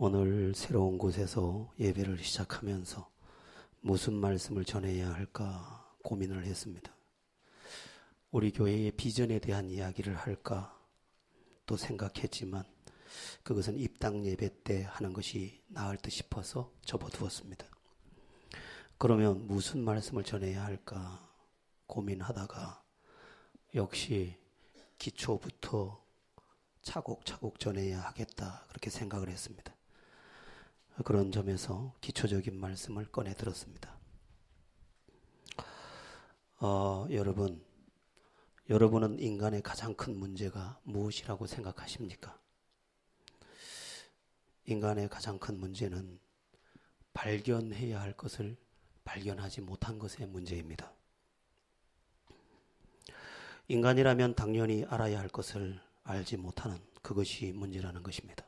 오늘 새로운 곳에서 예배를 시작하면서 무슨 말씀을 전해야 할까 고민을 했습니다. 우리 교회의 비전에 대한 이야기를 할까 또 생각했지만 그것은 입당 예배 때 하는 것이 나을 듯 싶어서 접어두었습니다. 그러면 무슨 말씀을 전해야 할까 고민하다가 역시 기초부터 차곡차곡 전해야 하겠다 그렇게 생각을 했습니다. 그런 점에서 기초적인 말씀을 꺼내 들었습니다. 여러분은 인간의 가장 큰 문제가 무엇이라고 생각하십니까? 인간의 가장 큰 문제는 발견해야 할 것을 발견하지 못한 것의 문제입니다. 인간이라면 당연히 알아야 할 것을 알지 못하는 그것이 문제라는 것입니다.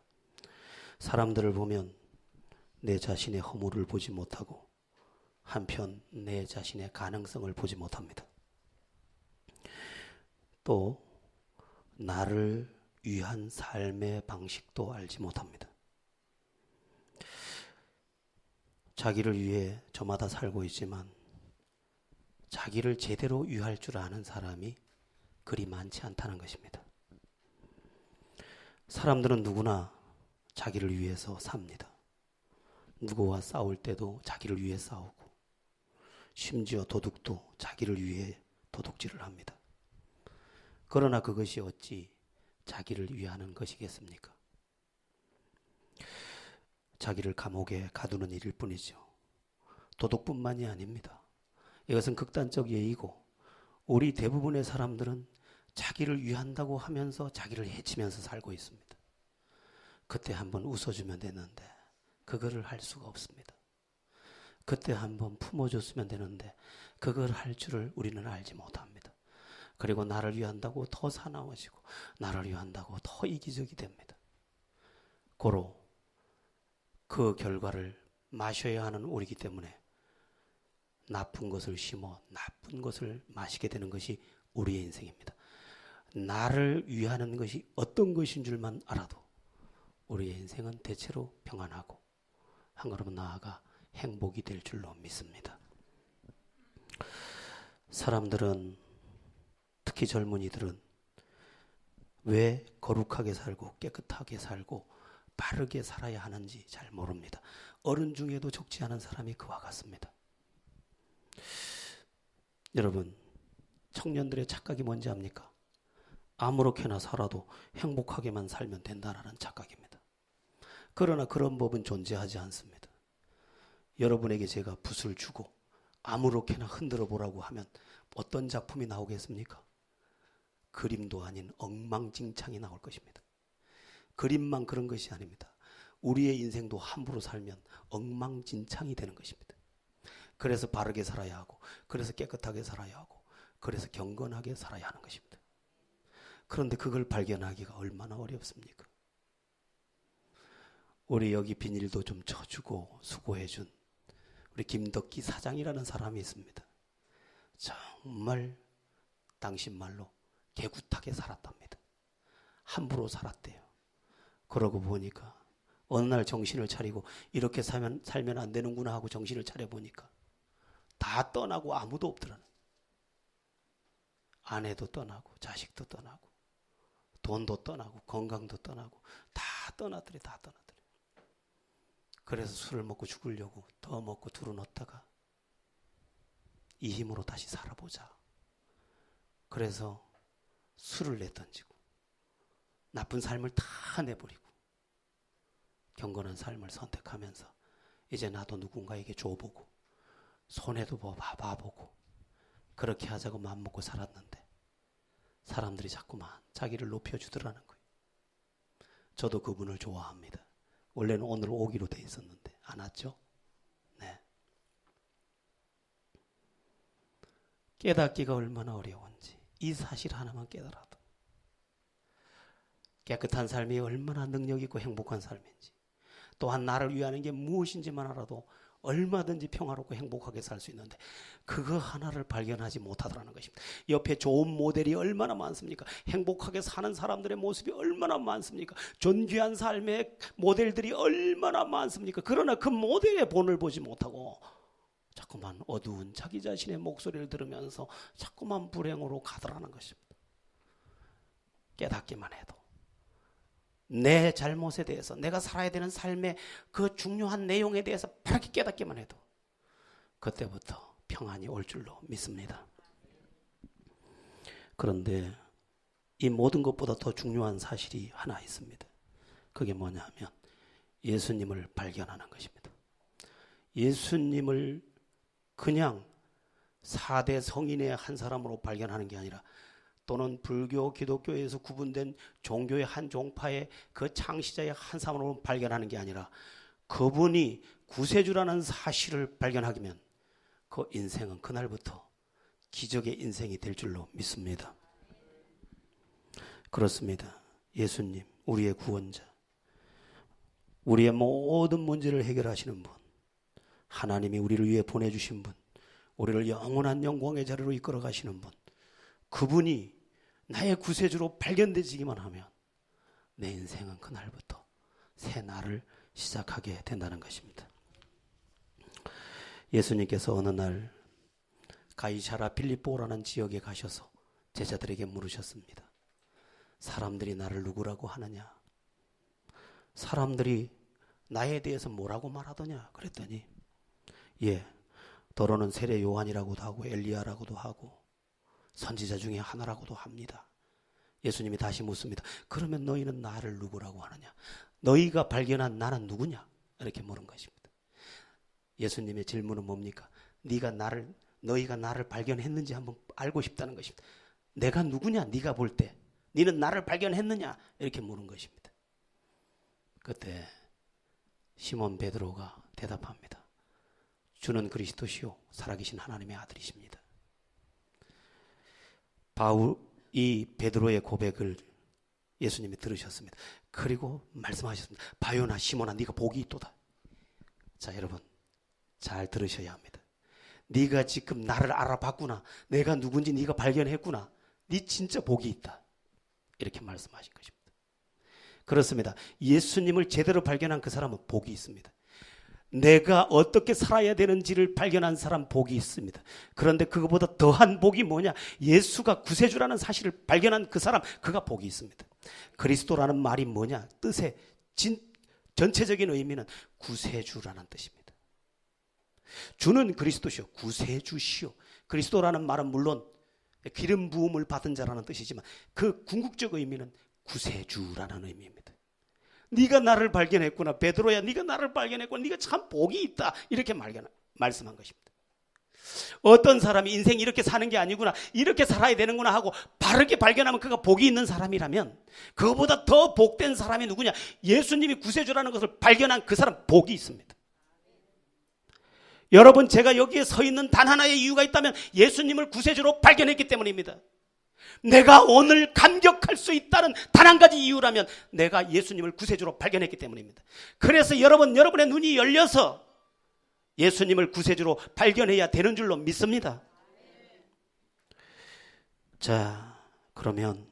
사람들을 보면 내 자신의 허물을 보지 못하고 한편 내 자신의 가능성을 보지 못합니다. 또 나를 위한 삶의 방식도 알지 못합니다. 자기를 위해 저마다 살고 있지만 자기를 제대로 위할 줄 아는 사람이 그리 많지 않다는 것입니다. 사람들은 누구나 자기를 위해서 삽니다. 누구와 싸울 때도 자기를 위해 싸우고 심지어 도둑도 자기를 위해 도둑질을 합니다. 그러나 그것이 어찌 자기를 위하는 것이겠습니까? 자기를 감옥에 가두는 일일 뿐이죠. 도둑뿐만이 아닙니다. 이것은 극단적 예이고 우리 대부분의 사람들은 자기를 위한다고 하면서 자기를 해치면서 살고 있습니다. 그때 한번 웃어주면 되는데 그거를 할 수가 없습니다. 그때 한번 품어줬으면 되는데 그걸 할 줄을 우리는 알지 못합니다. 그리고 나를 위한다고 더 사나워지고 나를 위한다고 더 이기적이 됩니다. 고로 그 결과를 마셔야 하는 우리이기 때문에 나쁜 것을 심어 나쁜 것을 마시게 되는 것이 우리의 인생입니다. 나를 위하는 것이 어떤 것인 줄만 알아도 우리의 인생은 대체로 평안하고 한 걸음 나아가 행복이 될 줄로 믿습니다. 사람들은 특히 젊은이들은 왜 거룩하게 살고 깨끗하게 살고 바르게 살아야 하는지 잘 모릅니다. 어른 중에도 적지 않은 사람이 그와 같습니다. 여러분, 청년들의 착각이 뭔지 압니까? 아무렇게나 살아도 행복하게만 살면 된다는 착각입니다. 그러나 그런 법은 존재하지 않습니다. 여러분에게 제가 붓을 주고 아무렇게나 흔들어 보라고 하면 어떤 작품이 나오겠습니까? 그림도 아닌 엉망진창이 나올 것입니다. 그림만 그런 것이 아닙니다. 우리의 인생도 함부로 살면 엉망진창이 되는 것입니다. 그래서 바르게 살아야 하고 그래서 깨끗하게 살아야 하고 그래서 경건하게 살아야 하는 것입니다. 그런데 그걸 발견하기가 얼마나 어렵습니까? 우리 여기 비닐도 좀 쳐주고 수고해준 우리 김덕기 사장이라는 사람이 있습니다. 정말 당신 말로 개구타게 살았답니다. 함부로 살았대요. 그러고 보니까 어느 날 정신을 차리고 이렇게 살면 안 되는구나 하고 정신을 차려보니까 다 떠나고 아무도 없더라는. 아내도 떠나고 자식도 떠나고 돈도 떠나고 건강도 떠나고 다 떠나더래. 그래서 술을 먹고 죽으려고 더 먹고 두루 넣었다가 이 힘으로 다시 살아보자. 그래서 술을 내던지고 나쁜 삶을 다 내버리고 경건한 삶을 선택하면서 이제 나도 누군가에게 줘보고 손해도 봐보고 그렇게 하자고 마음먹고 살았는데 사람들이 자꾸만 자기를 높여주더라는 거예요. 저도 그분을 좋아합니다. 원래는 오늘 오기로 돼 있었는데 안 왔죠? 네. 깨닫기가 얼마나 어려운지 이 사실 하나만 깨달아도 깨끗한 삶이 얼마나 능력 있고 행복한 삶인지 또한 나를 위하는 게 무엇인지만 알아도 얼마든지 평화롭고 행복하게 살 수 있는데 그거 하나를 발견하지 못하더라는 것입니다. 옆에 좋은 모델이 얼마나 많습니까? 행복하게 사는 사람들의 모습이 얼마나 많습니까? 존귀한 삶의 모델들이 얼마나 많습니까? 그러나 그 모델의 본을 보지 못하고 자꾸만 어두운 자기 자신의 목소리를 들으면서 자꾸만 불행으로 가더라는 것입니다. 깨닫기만 해도 내 잘못에 대해서, 내가 살아야 되는 삶의 그 중요한 내용에 대해서 바르게 깨닫기만 해도 그때부터 평안이 올 줄로 믿습니다. 그런데 이 모든 것보다 더 중요한 사실이 하나 있습니다. 그게 뭐냐면 예수님을 발견하는 것입니다. 예수님을 그냥 4대 성인의 한 사람으로 발견하는 게 아니라, 또는 불교, 기독교에서 구분된 종교의 한 종파의 그 창시자의 한 사람으로 발견하는 게 아니라 그분이 구세주라는 사실을 발견하기면 그 인생은 그날부터 기적의 인생이 될 줄로 믿습니다. 그렇습니다. 예수님, 우리의 구원자, 우리의 모든 문제를 해결하시는 분, 하나님이 우리를 위해 보내주신 분, 우리를 영원한 영광의 자리로 이끌어 가시는 분, 그분이 나의 구세주로 발견되지기만 하면 내 인생은 그날부터 새 날을 시작하게 된다는 것입니다. 예수님께서 어느 날 가이사랴 빌립보라는 지역에 가셔서 제자들에게 물으셨습니다. 사람들이 나를 누구라고 하느냐? 사람들이 나에 대해서 뭐라고 말하더냐? 그랬더니 더러는 세례 요한이라고도 하고 엘리야라고도 하고 선지자 중에 하나라고도 합니다. 예수님이 다시 묻습니다. 그러면 너희는 나를 누구라고 하느냐? 너희가 발견한 나는 누구냐? 이렇게 물은 것입니다. 예수님의 질문은 뭡니까? 너희가 나를 발견했는지 한번 알고 싶다는 것입니다. 내가 누구냐? 네가 볼 때 너는 나를 발견했느냐? 이렇게 물은 것입니다. 그때 시몬 베드로가 대답합니다. 주는 그리스도시요 살아계신 하나님의 아들이십니다. 이 베드로의 고백을 예수님이 들으셨습니다. 그리고 말씀하셨습니다. 바요나 시몬아, 네가 복이 있도다. 자, 여러분 잘 들으셔야 합니다. 네가 지금 나를 알아봤구나. 내가 누군지 네가 발견했구나. 네 진짜 복이 있다. 이렇게 말씀하신 것입니다. 그렇습니다. 예수님을 제대로 발견한 그 사람은 복이 있습니다. 내가 어떻게 살아야 되는지를 발견한 사람 복이 있습니다. 그런데 그거보다 더한 복이 뭐냐? 예수가 구세주라는 사실을 발견한 그 사람, 그가 복이 있습니다. 그리스도라는 말이 뭐냐? 뜻의 전체적인 의미는 구세주라는 뜻입니다. 주는 그리스도시요 구세주시요. 그리스도라는 말은 물론 기름 부음을 받은 자라는 뜻이지만 그 궁극적 의미는 구세주라는 의미입니다. 네가 나를 발견했구나. 베드로야, 네가 나를 발견했구나. 네가 참 복이 있다. 이렇게 말씀한 것입니다. 어떤 사람이 인생 이렇게 사는 게 아니구나, 이렇게 살아야 되는구나 하고 바르게 발견하면 그가 복이 있는 사람이라면, 그거보다 더 복된 사람이 누구냐? 예수님이 구세주라는 것을 발견한 그 사람 복이 있습니다. 여러분, 제가 여기에 서 있는 단 하나의 이유가 있다면 예수님을 구세주로 발견했기 때문입니다. 내가 오늘 감격할 수 있다는 단 한 가지 이유라면 내가 예수님을 구세주로 발견했기 때문입니다. 그래서 여러분의 눈이 열려서 예수님을 구세주로 발견해야 되는 줄로 믿습니다. 자, 그러면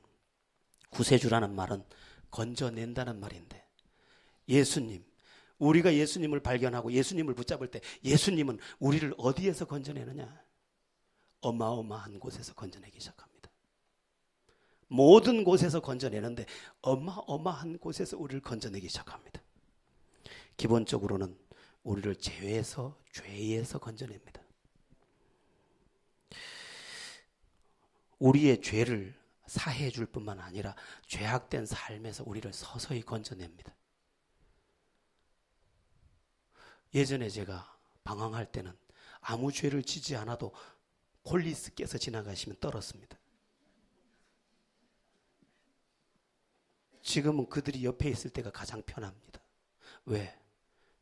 구세주라는 말은 건져낸다는 말인데, 우리가 예수님을 발견하고 예수님을 붙잡을 때 예수님은 우리를 어디에서 건져내느냐? 어마어마한 곳에서 건져내기 시작합니다. 모든 곳에서 건져내는데 어마어마한 곳에서 우리를 건져내기 시작합니다. 기본적으로는 우리를 죄에서 건져냅니다. 우리의 죄를 사해 줄 뿐만 아니라 죄악된 삶에서 우리를 서서히 건져냅니다. 예전에 제가 방황할 때는 아무 죄를 지지 않아도 폴리스께서 지나가시면 떨었습니다. 지금은 그들이 옆에 있을 때가 가장 편합니다. 왜?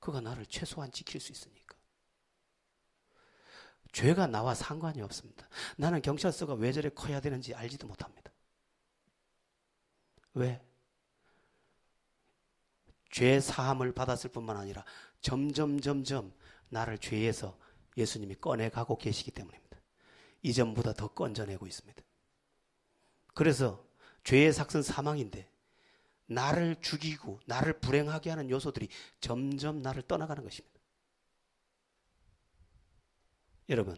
그가 나를 최소한 지킬 수 있으니까. 죄가 나와 상관이 없습니다. 나는 경찰서가 왜 저래 커야 되는지 알지도 못합니다. 왜? 죄 사함을 받았을 뿐만 아니라 점점 나를 죄에서 예수님이 꺼내가고 계시기 때문입니다. 이전보다 더 건져내고 있습니다. 그래서 죄의 삭은 사망인데 나를 죽이고 나를 불행하게 하는 요소들이 점점 나를 떠나가는 것입니다. 여러분,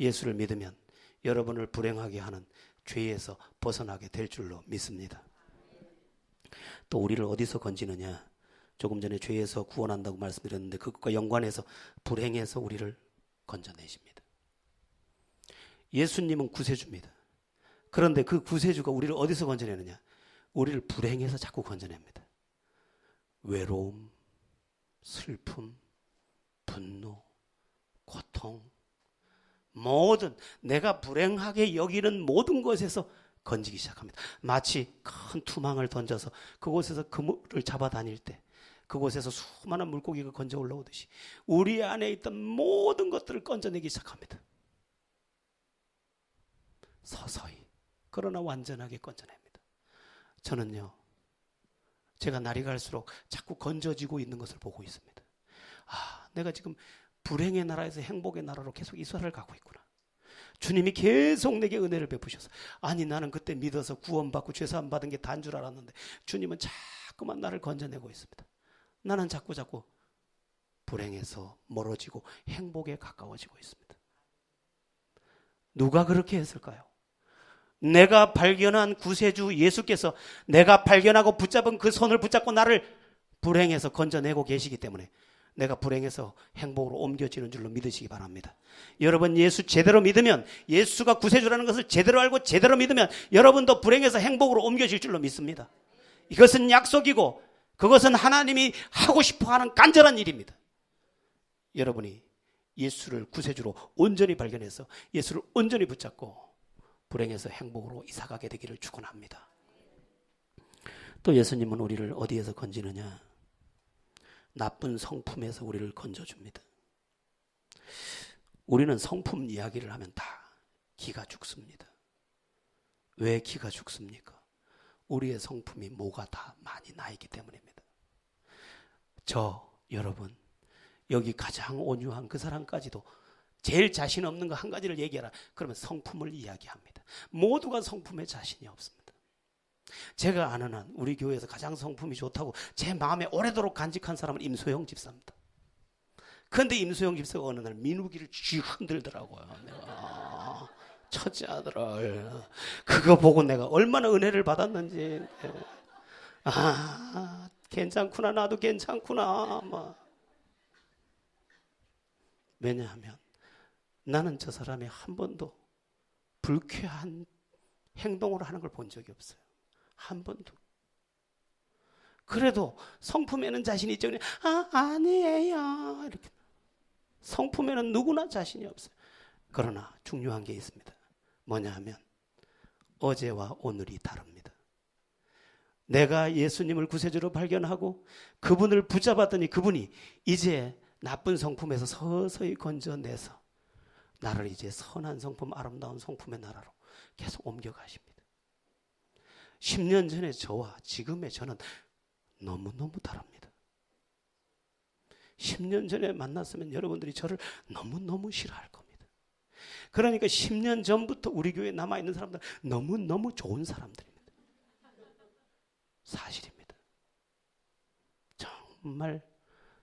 예수를 믿으면 여러분을 불행하게 하는 죄에서 벗어나게 될 줄로 믿습니다. 또 우리를 어디서 건지느냐? 조금 전에 죄에서 구원한다고 말씀드렸는데 그것과 연관해서 불행에서 우리를 건져내십니다. 예수님은 구세주입니다. 그런데 그 구세주가 우리를 어디서 건져내느냐? 우리를 불행에서 자꾸 건져냅니다. 외로움, 슬픔, 분노, 고통, 모든 내가 불행하게 여기는 모든 것에서 건지기 시작합니다. 마치 큰 투망을 던져서 그곳에서 그물을 잡아 다닐 때 그곳에서 수많은 물고기가 건져 올라오듯이 우리 안에 있던 모든 것들을 건져내기 시작합니다. 서서히, 그러나 완전하게 건져냅니다. 저는요, 제가 날이 갈수록 자꾸 건져지고 있는 것을 보고 있습니다. 아, 내가 지금 불행의 나라에서 행복의 나라로 계속 이사를 가고 있구나. 주님이 계속 내게 은혜를 베푸셔서, 아니 나는 그때 믿어서 구원받고 죄사함 받은 게 다인 줄 알았는데 주님은 자꾸만 나를 건져내고 있습니다. 나는 자꾸 불행에서 멀어지고 행복에 가까워지고 있습니다. 누가 그렇게 했을까요? 내가 발견한 구세주 예수께서 내가 발견하고 붙잡은 그 손을 붙잡고 나를 불행에서 건져내고 계시기 때문에 내가 불행에서 행복으로 옮겨지는 줄로 믿으시기 바랍니다. 여러분, 예수 제대로 믿으면, 예수가 구세주라는 것을 제대로 알고 제대로 믿으면 여러분도 불행에서 행복으로 옮겨질 줄로 믿습니다. 이것은 약속이고 그것은 하나님이 하고 싶어하는 간절한 일입니다. 여러분이 예수를 구세주로 온전히 발견해서 예수를 온전히 붙잡고 불행에서 행복으로 이사가게 되기를 축원합니다. 또 예수님은 우리를 어디에서 건지느냐? 나쁜 성품에서 우리를 건져줍니다. 우리는 성품 이야기를 하면 다 기가 죽습니다. 왜 기가 죽습니까? 우리의 성품이 뭐가 다 많이 나 있기 때문입니다. 여러분, 여기 가장 온유한 그 사람까지도 제일 자신 없는 거 한 가지를 얘기하라. 그러면 성품을 이야기합니다. 모두가 성품에 자신이 없습니다. 제가 아는 한 우리 교회에서 가장 성품이 좋다고 제 마음에 오래도록 간직한 사람은 임소영 집사입니다. 그런데 임소영 집사가 어느 날 민우기를 쥐 흔들더라고요. 내가 첫째 아들을 그거 보고 내가 얼마나 은혜를 받았는지. 괜찮구나, 나도 괜찮구나. 왜냐하면 나는 저 사람이 한 번도 불쾌한 행동을 하는 걸 본 적이 없어요. 한 번도. 그래도 성품에는 자신이 있죠. 아니에요. 이렇게. 성품에는 누구나 자신이 없어요. 그러나 중요한 게 있습니다. 뭐냐 하면 어제와 오늘이 다릅니다. 내가 예수님을 구세주로 발견하고 그분을 붙잡았더니 그분이 이제 나쁜 성품에서 서서히 건져내서 나를 이제 선한 성품, 아름다운 성품의 나라로 계속 옮겨가십니다. 10년 전에 저와 지금의 저는 너무너무 다릅니다. 10년 전에 만났으면 여러분들이 저를 너무너무 싫어할 겁니다. 그러니까 10년 전부터 우리 교회에 남아있는 사람들은 너무너무 좋은 사람들입니다. 사실입니다.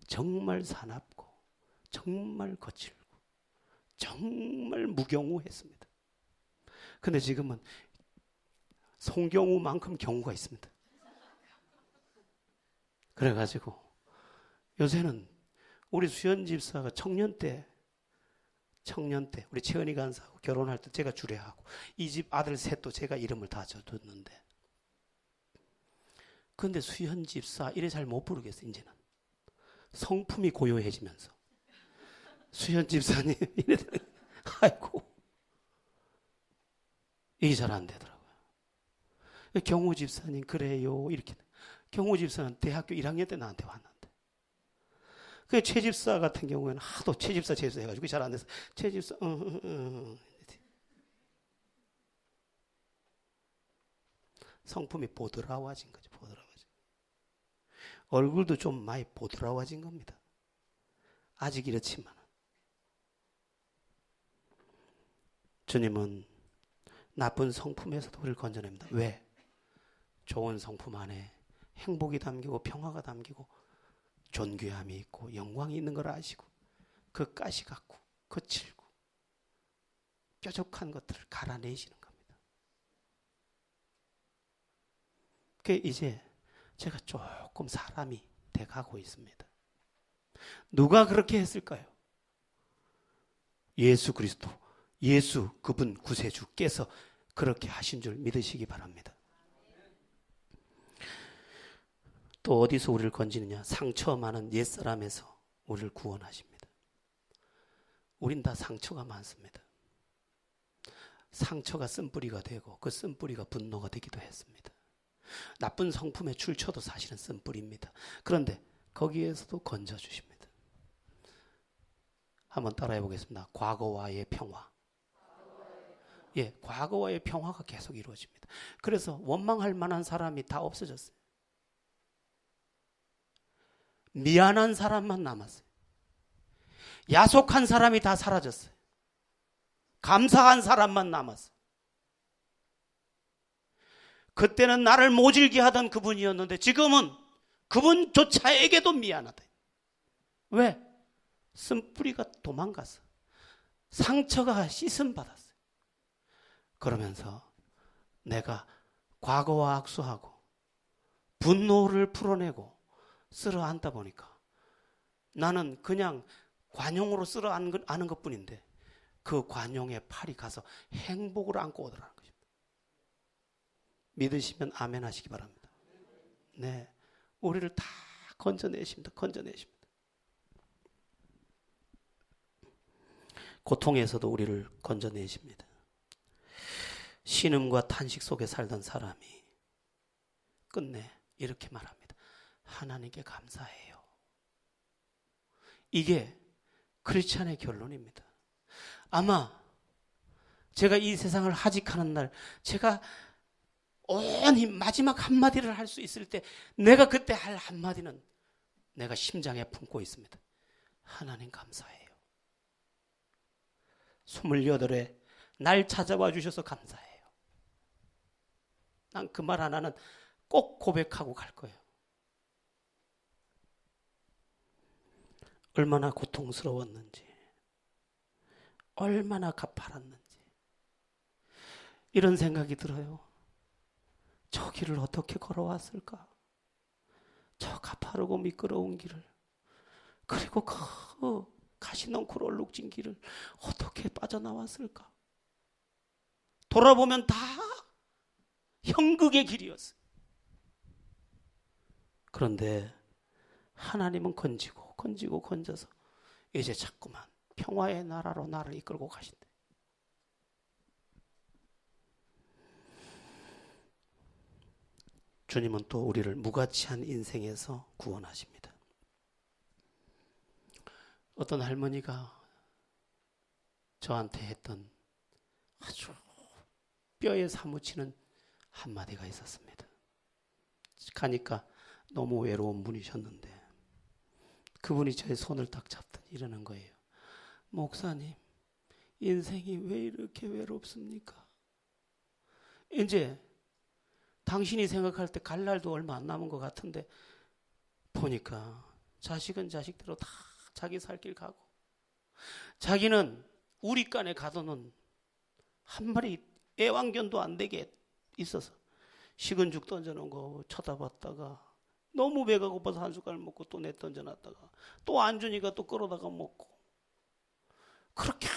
정말 사납고 정말 거칠고 정말 무경우했습니다. 근데 지금은 송경우만큼 경우가 있습니다. 그래가지고 요새는 우리 수연 집사가 청년 때 우리 채은이 간사하고 결혼할 때 제가 주례하고 이 집 아들 셋도 제가 이름을 다 줬는데, 근데 수연 집사 이래 잘 못 부르겠어. 이제는 성품이 고요해지면서 수연 집사님 이래 아이고 이게 잘 안 되더라고요. 경우 집사님 그래요 이렇게. 경우 집사는 대학교 1학년 때 나한테 왔는데, 그 최 집사 같은 경우에는 하도 최 집사 해가지고 잘 안 돼서 최 집사 성품이 보드라워진 거죠. 보드라워진. 얼굴도 좀 많이 보드라워진 겁니다. 아직 이렇지만 주님은 나쁜 성품에서도 우리를 건져냅니다. 왜? 좋은 성품 안에 행복이 담기고 평화가 담기고 존귀함이 있고 영광이 있는 걸 아시고 그 가시 갖고 거칠고 뾰족한 것들을 갈아내시는 겁니다. 그 이제 제가 조금 사람이 돼가고 있습니다. 누가 그렇게 했을까요? 예수 그리스도, 예수 그분 구세주께서 그렇게 하신 줄 믿으시기 바랍니다. 또 어디서 우리를 건지느냐? 상처 많은 옛사람에서 우리를 구원하십니다. 우린 다 상처가 많습니다. 상처가 쓴뿌리가 되고 그 쓴뿌리가 분노가 되기도 했습니다. 나쁜 성품의 출처도 사실은 쓴뿌리입니다. 그런데 거기에서도 건져주십니다. 한번 따라해 보겠습니다. 과거와의 평화. 예, 과거와의 평화가 계속 이루어집니다. 그래서 원망할 만한 사람이 다 없어졌어요. 미안한 사람만 남았어요. 야속한 사람이 다 사라졌어요. 감사한 사람만 남았어요. 그때는 나를 모질게 하던 그분이었는데 지금은 그분조차에게도 미안하다. 왜? 쓴뿌리가 도망갔어. 상처가 씻음 받았어요. 그러면서 내가 과거와 악수하고 분노를 풀어내고 쓸어 안다 보니까 나는 그냥 관용으로 쓸어 안는 것뿐인데 그 관용의 팔이 가서 행복을 안고 오더라는 것입니다. 믿으시면 아멘 하시기 바랍니다. 네, 우리를 다 건져내십니다. 건져내십니다. 고통에서도 우리를 건져내십니다. 신음과 탄식 속에 살던 사람이 끝내 이렇게 말합니다. 하나님께 감사해요. 이게 크리스찬의 결론입니다. 아마 제가 이 세상을 하직하는 날 제가 온히 마지막 한마디를 할 수 있을 때 내가 그때 할 한마디는 내가 심장에 품고 있습니다. 하나님 감사해요. 28에 날 찾아와 주셔서 감사해요. 난 그 말 하나는 꼭 고백하고 갈 거예요. 얼마나 고통스러웠는지, 얼마나 가파랐는지 이런 생각이 들어요. 저 길을 어떻게 걸어왔을까? 저 가파르고 미끄러운 길을, 그리고 그 가시넝쿨 얼룩진 길을 어떻게 빠져나왔을까? 돌아보면 다 형극의 길이었어요. 그런데 하나님은 건지고 건져서 이제 자꾸만 평화의 나라로 나를 이끌고 가신대. 주님은 또 우리를 무가치한 인생에서 구원하십니다. 어떤 할머니가 저한테 했던 아주 뼈에 사무치는 한마디가 있었습니다. 가니까 너무 외로운 분이셨는데 그분이 저의 손을 딱 잡더니 이러는 거예요. 목사님, 인생이 왜 이렇게 외롭습니까? 이제 당신이 생각할 때 갈 날도 얼마 안 남은 것 같은데 보니까 자식은 자식대로 다 자기 살 길 가고 자기는 우리간에 가둬놓은 한 마리 애완견도 안 되게 있어서 식은 죽 던져놓은 거 쳐다봤다가 너무 배가 고파서 한 숟갈 먹고 또 내 던져놨다가 또 안 주니까 또 끌어다가 먹고 그렇게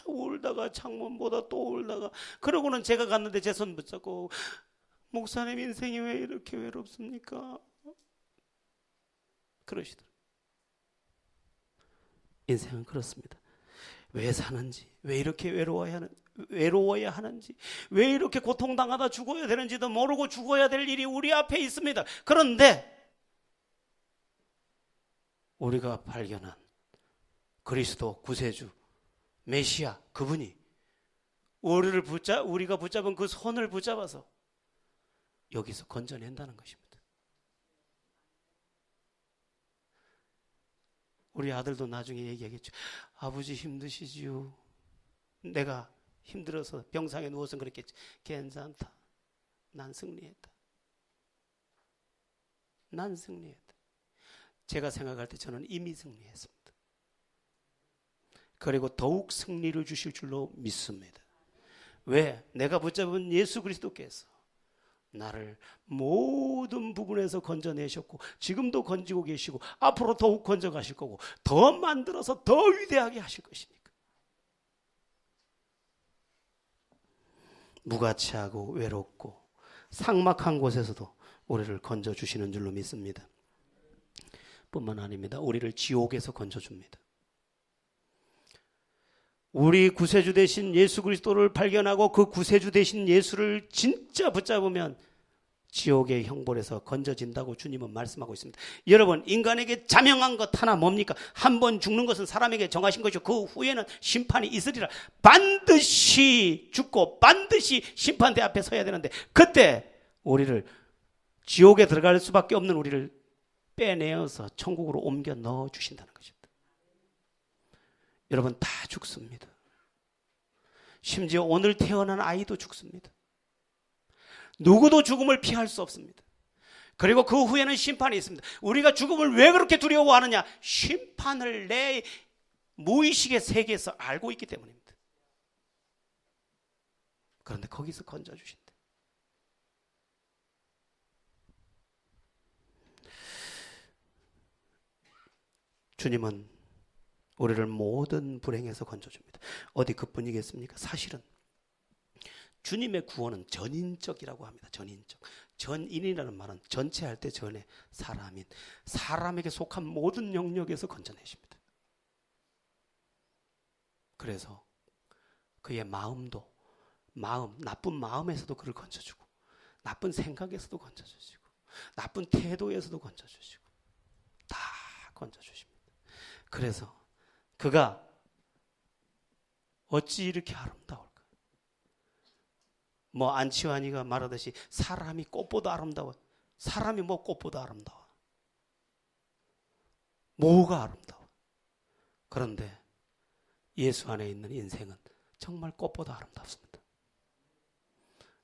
울다가 창문보다 또 울다가 그러고는 제가 갔는데 제 손 붙잡고 목사님 인생이 왜 이렇게 외롭습니까? 그러시더라고요. 인생은 그렇습니다. 왜 사는지, 왜 이렇게 외로워야 하는지, 왜 이렇게 고통당하다 죽어야 되는지도 모르고 죽어야 될 일이 우리 앞에 있습니다. 그런데 우리가 발견한 그리스도 구세주 메시아 그분이 우리가 붙잡은 그 손을 붙잡아서 여기서 건져낸다는 것입니다. 우리 아들도 나중에 얘기하겠죠. 아버지 힘드시지요. 내가 힘들어서 병상에 누워서 그랬겠지. 괜찮다. 난 승리했다. 난 승리했다. 제가 생각할 때 저는 이미 승리했습니다. 그리고 더욱 승리를 주실 줄로 믿습니다. 왜? 내가 붙잡은 예수 그리스도께서 나를 모든 부분에서 건져내셨고 지금도 건지고 계시고 앞으로 더욱 건져가실 거고 더 만들어서 더 위대하게 하실 것이니까. 무가치하고 외롭고 삭막한 곳에서도 우리를 건져주시는 줄로 믿습니다. 뿐만 아닙니다. 우리를 지옥에서 건져줍니다. 우리 구세주 되신 예수 그리스도를 발견하고 그 구세주 되신 예수를 진짜 붙잡으면 지옥의 형벌에서 건져진다고 주님은 말씀하고 있습니다. 여러분, 인간에게 자명한 것 하나 뭡니까? 한 번 죽는 것은 사람에게 정하신 것이고 그 후에는 심판이 있으리라. 반드시 죽고 반드시 심판대 앞에 서야 되는데 그때 우리를 지옥에 들어갈 수밖에 없는 우리를 빼내어서 천국으로 옮겨 넣어 주신다는 것입니다. 여러분, 다 죽습니다. 심지어 오늘 태어난 아이도 죽습니다. 누구도 죽음을 피할 수 없습니다. 그리고 그 후에는 심판이 있습니다. 우리가 죽음을 왜 그렇게 두려워하느냐? 심판을 내 무의식의 세계에서 알고 있기 때문입니다. 그런데 거기서 건져주신다. 주님은 우리를 모든 불행에서 건져줍니다. 어디 그뿐이겠습니까? 사실은 주님의 구원은 전인적이라고 합니다. 전인적. 전인이라는 말은 전체 할 때 전에 사람인, 사람에게 속한 모든 영역에서 건져내십니다. 그래서 그의 마음도 나쁜 마음에서도 그를 건져주고 나쁜 생각에서도 건져주시고 나쁜 태도에서도 건져주시고 다 건져주십니다. 그래서 그가 어찌 이렇게 아름다울까? 안치환이가 말하듯이 사람이 꽃보다 아름다워. 사람이 꽃보다 아름다워. 뭐가 아름다워? 그런데 예수 안에 있는 인생은 정말 꽃보다 아름답습니다.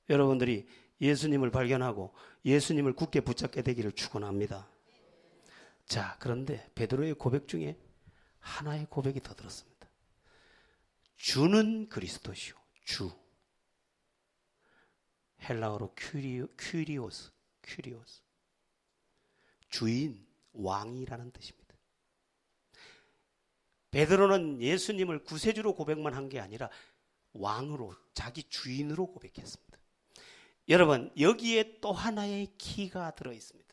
여러분들이 예수님을 발견하고 예수님을 굳게 붙잡게 되기를 축원합니다. 자, 그런데 베드로의 고백 중에 하나의 고백이 더 들었습니다. 주는 그리스도시오. 주. 헬라어로 큐리오스. 주인, 왕이라는 뜻입니다. 베드로는 예수님을 구세주로 고백만 한 게 아니라 왕으로, 자기 주인으로 고백했습니다. 여러분, 여기에 또 하나의 키가 들어있습니다.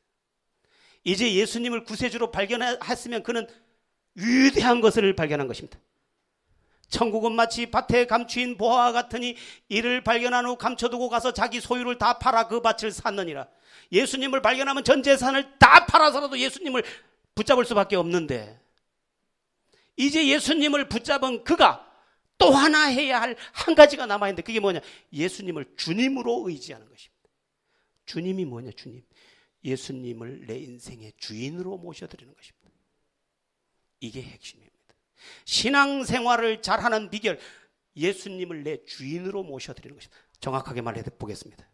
이제 예수님을 구세주로 발견했으면 그는 위대한 것을 발견한 것입니다. 천국은 마치 밭에 감추인 보화와 같으니 이를 발견한 후 감춰두고 가서 자기 소유를 다 팔아 그 밭을 샀느니라. 예수님을 발견하면 전 재산을 다 팔아서라도 예수님을 붙잡을 수밖에 없는데 이제 예수님을 붙잡은 그가 또 하나 해야 할 한 가지가 남아있는데 그게 뭐냐? 예수님을 주님으로 의지하는 것입니다. 주님이 뭐냐? 주님. 예수님을 내 인생의 주인으로 모셔드리는 것입니다. 이게 핵심입니다. 신앙생활을 잘하는 비결, 예수님을 내 주인으로 모셔드리는 것입니다. 정확하게 말해 보겠습니다.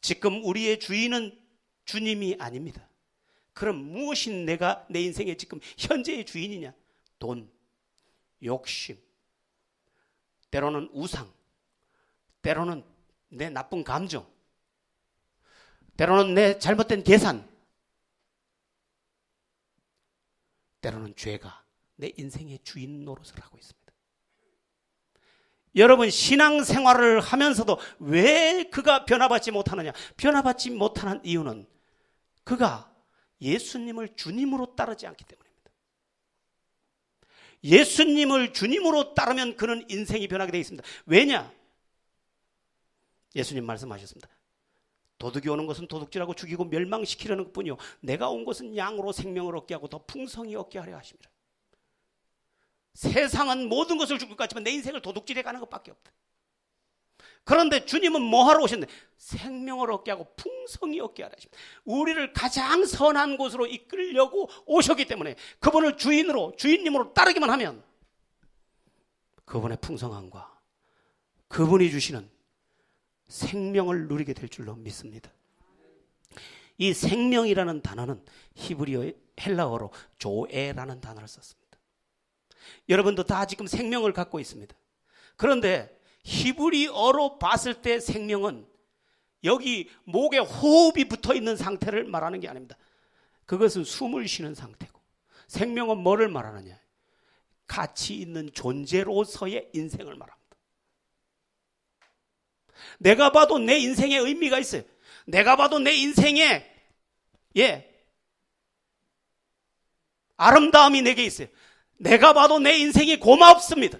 지금 우리의 주인은 주님이 아닙니다. 그럼 무엇이 내가 내 인생의 지금 현재의 주인이냐? 돈, 욕심, 때로는 우상, 때로는 내 나쁜 감정, 때로는 내 잘못된 계산, 때로는 죄가 내 인생의 주인 노릇을 하고 있습니다. 여러분, 신앙생활을 하면서도 왜 그가 변화받지 못하느냐? 변화받지 못하는 이유는 그가 예수님을 주님으로 따르지 않기 때문입니다. 예수님을 주님으로 따르면 그는 인생이 변하게 되어 있습니다. 왜냐? 예수님 말씀하셨습니다. 도둑이 오는 것은 도둑질하고 죽이고 멸망시키려는 것뿐이요 내가 온 것은 양으로 생명을 얻게 하고 더 풍성히 얻게 하려 하심이라. 세상은 모든 것을 줄 것 같지만 내 인생을 도둑질해 가는 것밖에 없다. 그런데 주님은 뭐 하러 오셨는데? 생명을 얻게 하고 풍성히 얻게 하라 하십니다. 우리를 가장 선한 곳으로 이끌려고 오셨기 때문에 그분을 주인님으로 따르기만 하면 그분의 풍성함과 그분이 주시는 생명을 누리게 될 줄로 믿습니다. 이 생명이라는 단어는 히브리어 헬라어로 조에라는 단어를 썼습니다. 여러분도 다 지금 생명을 갖고 있습니다. 그런데 히브리어로 봤을 때 생명은 여기 목에 호흡이 붙어 있는 상태를 말하는 게 아닙니다. 그것은 숨을 쉬는 상태고, 생명은 뭐를 말하느냐? 가치 있는 존재로서의 인생을 말합니다. 내가 봐도 내 인생에 의미가 있어요. 내가 봐도 내 인생에 아름다움이 내게 있어요. 내가 봐도 내 인생이 고맙습니다.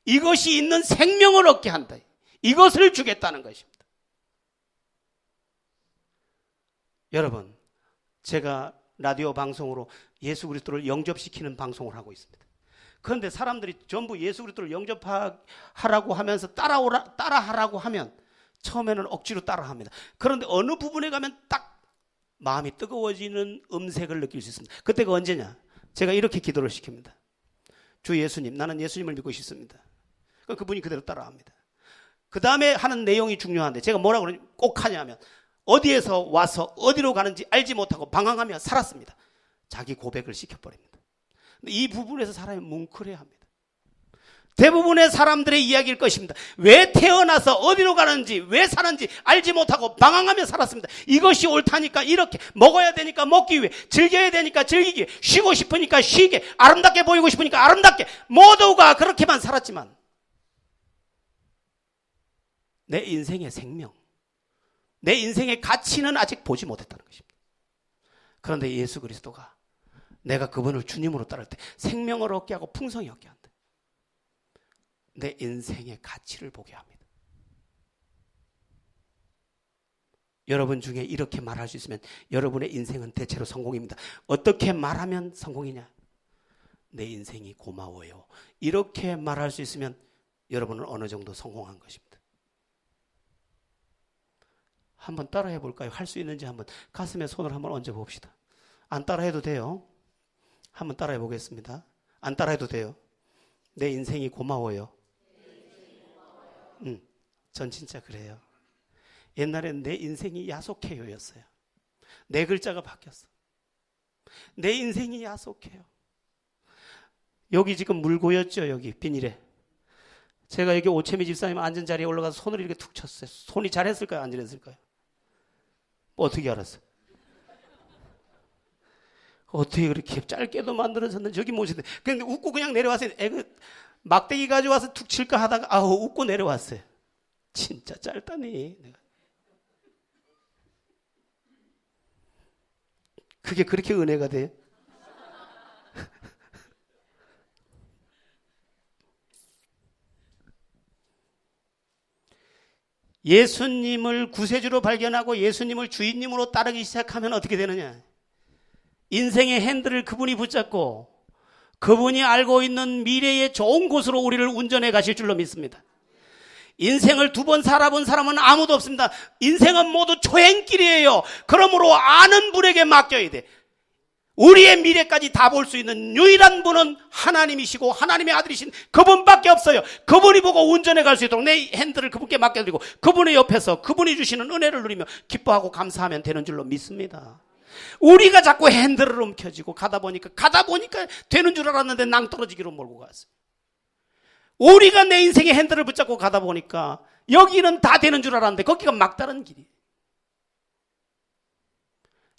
이것이 있는 생명을 얻게 한다. 이것을 주겠다는 것입니다. 여러분, 제가 라디오 방송으로 예수 그리스도를 영접시키는 방송을 하고 있습니다. 그런데 사람들이 전부 예수 그리스도를 영접하라고 하면서 따라하라고 하면 처음에는 억지로 따라합니다. 그런데 어느 부분에 가면 딱 마음이 뜨거워지는 음색을 느낄 수 있습니다. 그때가 언제냐? 제가 이렇게 기도를 시킵니다. 주 예수님, 나는 예수님을 믿고 싶습니다. 그분이 그대로 따라합니다. 그 다음에 하는 내용이 중요한데 제가 뭐라고 꼭 하냐면 어디에서 와서 어디로 가는지 알지 못하고 방황하며 살았습니다. 자기 고백을 시켜버립니다. 근데 이 부분에서 사람이 뭉클해합니다. 대부분의 사람들의 이야기일 것입니다. 왜 태어나서 어디로 가는지 왜 사는지 알지 못하고 방황하며 살았습니다. 이것이 옳다니까 이렇게, 먹어야 되니까 먹기 위해, 즐겨야 되니까 즐기기 위해, 쉬고 싶으니까 쉬게, 아름답게 보이고 싶으니까 아름답게, 모두가 그렇게만 살았지만 내 인생의 생명, 내 인생의 가치는 아직 보지 못했다는 것입니다. 그런데 예수 그리스도가 내가 그분을 주님으로 따를 때 생명을 얻게 하고 풍성히 얻게 한다. 내 인생의 가치를 보게 합니다. 여러분 중에 이렇게 말할 수 있으면 여러분의 인생은 대체로 성공입니다. 어떻게 말하면 성공이냐? 내 인생이 고마워요. 이렇게 말할 수 있으면 여러분은 어느 정도 성공한 것입니다. 한번 따라해 볼까요? 할 수 있는지 한번 가슴에 손을 한번 얹어 봅시다. 안 따라해도 돼요. 한번 따라해 보겠습니다. 안 따라해도 돼요. 내 인생이 고마워요. 전 진짜 그래요. 옛날엔 내 인생이 야속해요였어요. 네 글자가 바뀌었어. 내 인생이 야속해요. 여기 지금 물 고였죠? 여기 비닐에. 제가 여기 오채미 집사님 앉은 자리에 올라가서 손을 이렇게 툭 쳤어요. 손이 잘했을까요? 안 잘했을까요? 어떻게 알았어요? 어떻게 그렇게 짧게도 만들어졌는지 저기 모시대. 근데 웃고 그냥 내려왔어요. 막대기 가져와서 툭 칠까 하다가 웃고 내려왔어요. 진짜 짧다니. 내가. 그게 그렇게 은혜가 돼요? 예수님을 구세주로 발견하고 예수님을 주인님으로 따르기 시작하면 어떻게 되느냐? 인생의 핸들을 그분이 붙잡고 그분이 알고 있는 미래의 좋은 곳으로 우리를 운전해 가실 줄로 믿습니다. 인생을 두 번 살아본 사람은 아무도 없습니다. 인생은 모두 초행길이에요. 그러므로 아는 분에게 맡겨야 돼. 우리의 미래까지 다 볼 수 있는 유일한 분은 하나님이시고 하나님의 아들이신 그분밖에 없어요. 그분이 보고 운전해 갈 수 있도록 내 핸들을 그분께 맡겨드리고 그분의 옆에서 그분이 주시는 은혜를 누리며 기뻐하고 감사하면 되는 줄로 믿습니다. 우리가 자꾸 핸들을 움켜쥐고 가다 보니까 되는 줄 알았는데 낭떠러지기로 몰고 갔어요. 우리가 내 인생의 핸들을 붙잡고 가다 보니까 여기는 다 되는 줄 알았는데 거기가 막다른 길이에요.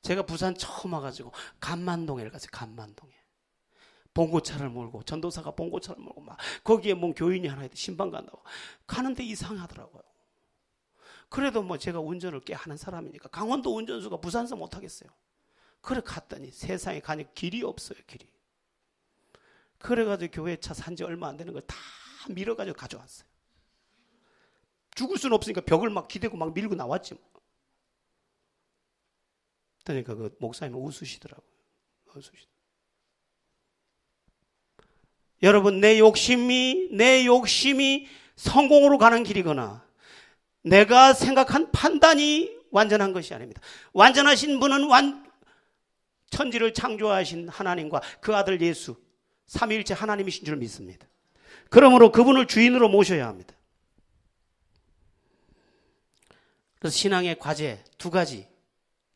제가 부산 처음 와가지고 간만동에 갔어요. 간만동에 봉고차를 몰고, 전도사가 봉고차를 몰고 막 거기에 뭐 교인이 하나 있대. 신방 간다고 가는데 이상하더라고요. 그래도 뭐 제가 운전을 꽤 하는 사람이니까 강원도 운전수가 부산서 못하겠어요. 그래 갔더니 세상에 가니 길이 없어요. 길이. 그래가지고 교회차 산지 얼마 안 되는 걸 다 밀어가지고 가져왔어요. 죽을 수는 없으니까 벽을 막 기대고 막 밀고 나왔지 뭐. 그러니까 그 목사님은 웃으시더라고요. 여러분, 내 욕심이 성공으로 가는 길이거나 내가 생각한 판단이 완전한 것이 아닙니다. 완전하신 분은 천지를 창조하신 하나님과 그 아들 예수, 삼위일체 하나님이신 줄 믿습니다. 그러므로 그분을 주인으로 모셔야 합니다. 그래서 신앙의 과제 두 가지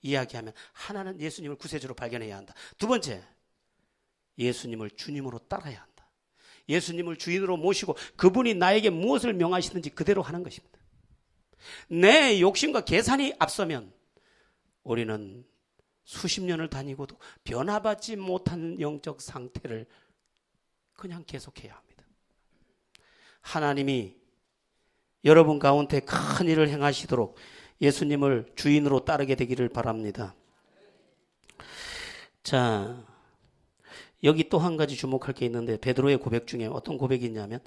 이야기하면, 하나는 예수님을 구세주로 발견해야 한다. 두 번째, 예수님을 주님으로 따라야 한다. 예수님을 주인으로 모시고 그분이 나에게 무엇을 명하시든지 그대로 하는 것입니다. 내 욕심과 계산이 앞서면 우리는 수십 년을 다니고도 변화받지 못한 영적 상태를 그냥 계속해야 합니다. 하나님이 여러분 가운데 큰 일을 행하시도록 예수님을 주인으로 따르게 되기를 바랍니다. 자, 여기 또 한 가지 주목할 게 있는데, 베드로의 고백 중에 어떤 고백이 있냐면,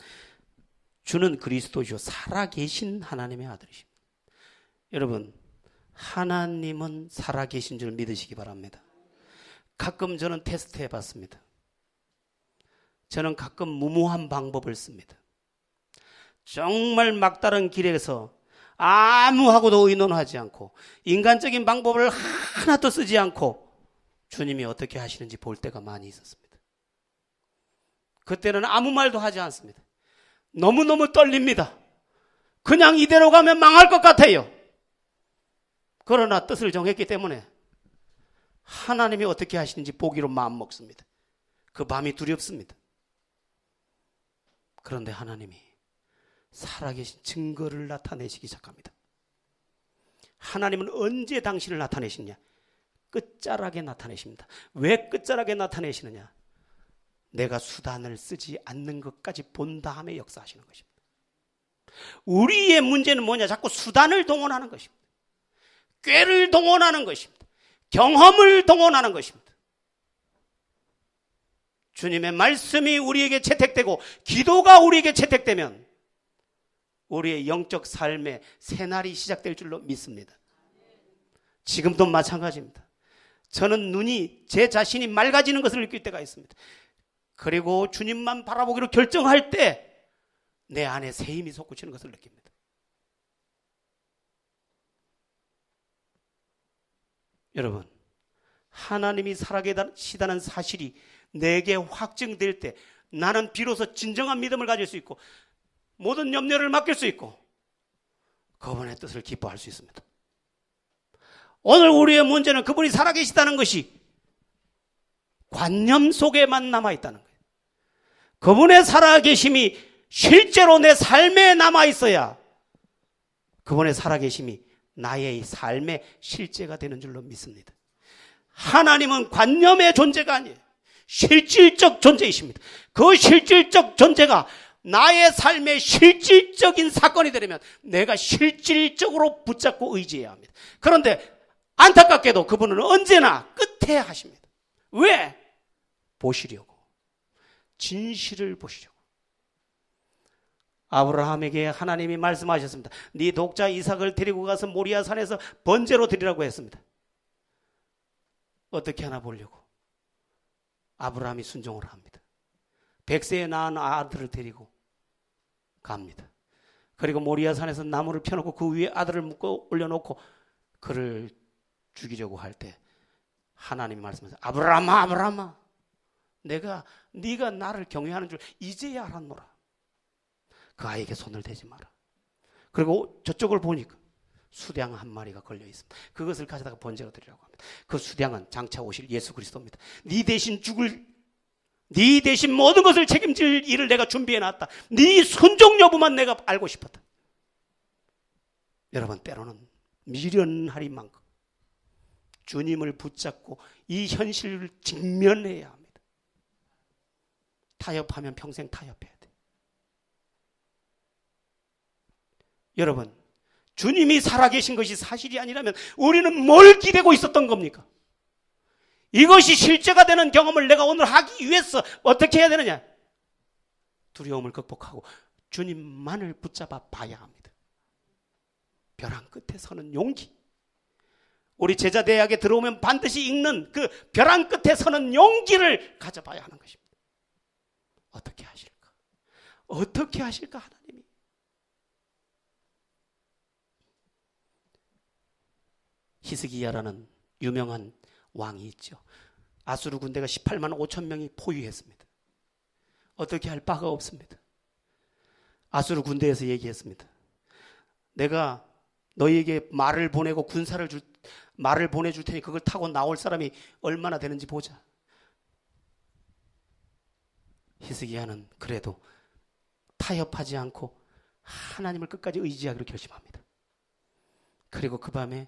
주는 그리스도시요 살아계신 하나님의 아들이십니다. 여러분, 하나님은 살아계신 줄 믿으시기 바랍니다. 가끔 저는 테스트 해봤습니다. 저는 가끔 무모한 방법을 씁니다. 정말 막다른 길에서 아무하고도 의논하지 않고 인간적인 방법을 하나도 쓰지 않고 주님이 어떻게 하시는지 볼 때가 많이 있었습니다. 그때는 아무 말도 하지 않습니다. 너무너무 떨립니다. 그냥 이대로 가면 망할 것 같아요. 그러나 뜻을 정했기 때문에 하나님이 어떻게 하시는지 보기로 마음먹습니다. 그 밤이 두렵습니다. 그런데 하나님이 살아계신 증거를 나타내시기 시작합니다. 하나님은 언제 당신을 나타내시느냐? 끝자락에 나타내십니다. 왜 끝자락에 나타내시느냐? 내가 수단을 쓰지 않는 것까지 본 다음에 역사하시는 것입니다. 우리의 문제는 뭐냐? 자꾸 수단을 동원하는 것입니다. 꾀를 동원하는 것입니다. 경험을 동원하는 것입니다. 주님의 말씀이 우리에게 채택되고 기도가 우리에게 채택되면 우리의 영적 삶의 새날이 시작될 줄로 믿습니다. 지금도 마찬가지입니다. 저는 눈이 제 자신이 맑아지는 것을 느낄 때가 있습니다. 그리고 주님만 바라보기로 결정할 때 내 안에 새 힘이 솟구치는 것을 느낍니다. 여러분, 하나님이 살아계시다는 사실이 내게 확증될 때 나는 비로소 진정한 믿음을 가질 수 있고 모든 염려를 맡길 수 있고 그분의 뜻을 기뻐할 수 있습니다. 오늘 우리의 문제는 그분이 살아계시다는 것이 관념 속에만 남아있다는 거예요. 그분의 살아계심이 실제로 내 삶에 남아있어야 그분의 살아계심이 나의 삶의 실제가 되는 줄로 믿습니다. 하나님은 관념의 존재가 아니에요. 실질적 존재이십니다. 그 실질적 존재가 나의 삶의 실질적인 사건이 되려면 내가 실질적으로 붙잡고 의지해야 합니다. 그런데 안타깝게도 그분은 언제나 끝에 하십니다. 왜? 보시려고. 진실을 보시려고. 아브라함에게 하나님이 말씀하셨습니다. 네 독자 이삭을 데리고 가서 모리아 산에서 번제로 드리라고 했습니다. 어떻게 하나 보려고 아브라함이 순종을 합니다. 100세에 낳은 아들을 데리고 갑니다. 그리고 모리아 산에서 나무를 펴놓고 그 위에 아들을 묶어 올려놓고 그를 죽이려고 할 때 하나님이 말씀하세요. 아브라함아, 아브라함아, 네가 나를 경외하는 줄 이제야 알았노라. 그 아이에게 손을 대지 마라. 그리고 저쪽을 보니까 수량 한 마리가 걸려 있습니다. 그것을 가져다가 번제로 드리라고 합니다. 그 수량은 장차 오실 예수 그리스도입니다. 네 대신 모든 것을 책임질 일을 내가 준비해놨다. 네 순종 여부만 내가 알고 싶었다. 여러분, 때로는 미련할 만큼 주님을 붙잡고 이 현실을 직면해야 합니다. 타협하면 평생 타협해야 돼. 여러분, 주님이 살아계신 것이 사실이 아니라면 우리는 뭘 기대고 있었던 겁니까? 이것이 실제가 되는 경험을 내가 오늘 하기 위해서 어떻게 해야 되느냐? 두려움을 극복하고 주님만을 붙잡아 봐야 합니다. 벼랑 끝에 서는 용기. 우리 제자 대학에 들어오면 반드시 읽는 그 벼랑 끝에 서는 용기를 가져봐야 하는 것입니다. 어떻게 하실까? 어떻게 하실까 하나님이? 히스기야라는 유명한 왕이 있죠. 아수르 군대가 18만 5천 명이 포위했습니다. 어떻게 할 바가 없습니다. 아수르 군대에서 얘기했습니다. 내가 너희에게 말을 보내고 말을 보내줄 테니 그걸 타고 나올 사람이 얼마나 되는지 보자. 히스기야는 그래도 타협하지 않고 하나님을 끝까지 의지하기로 결심합니다. 그리고 그 밤에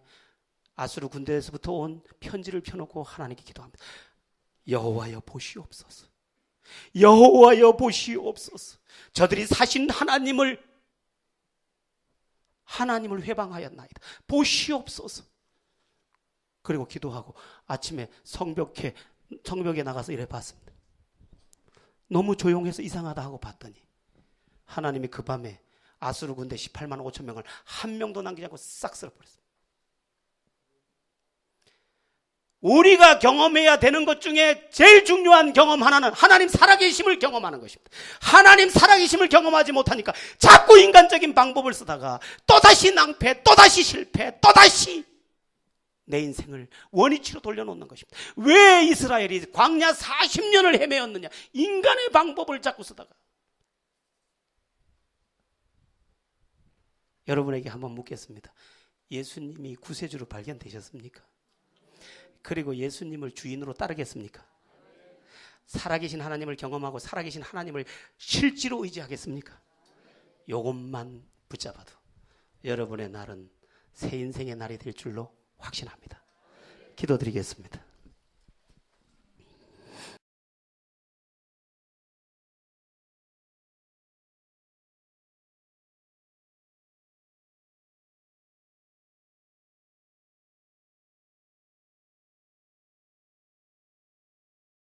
아수르 군대에서부터 온 편지를 펴놓고 하나님께 기도합니다. 여호와여 보시옵소서. 여호와여 보시옵소서. 저들이 사신 하나님을 회방하였나이다. 보시옵소서. 그리고 기도하고 아침에 성벽에 나가서 이래 봤습니다. 너무 조용해서 이상하다 하고 봤더니 하나님이 그 밤에 아수르 군대 18만 5천 명을 한 명도 남기지 않고 싹 쓸어버렸습니다. 우리가 경험해야 되는 것 중에 제일 중요한 경험 하나는 하나님 살아계심을 경험하는 것입니다. 하나님 살아계심을 경험하지 못하니까 자꾸 인간적인 방법을 쓰다가 또다시 낭패, 또다시 실패, 또다시 내 인생을 원위치로 돌려놓는 것입니다. 왜 이스라엘이 광야 40년을 헤매었느냐? 인간의 방법을 자꾸 쓰다가. 여러분에게 한번 묻겠습니다. 예수님이 구세주로 발견되셨습니까? 그리고 예수님을 주인으로 따르겠습니까? 살아계신 하나님을 경험하고 살아계신 하나님을 실제로 의지하겠습니까? 이것만 붙잡아도 여러분의 날은 새 인생의 날이 될 줄로 확신합니다. 기도드리겠습니다.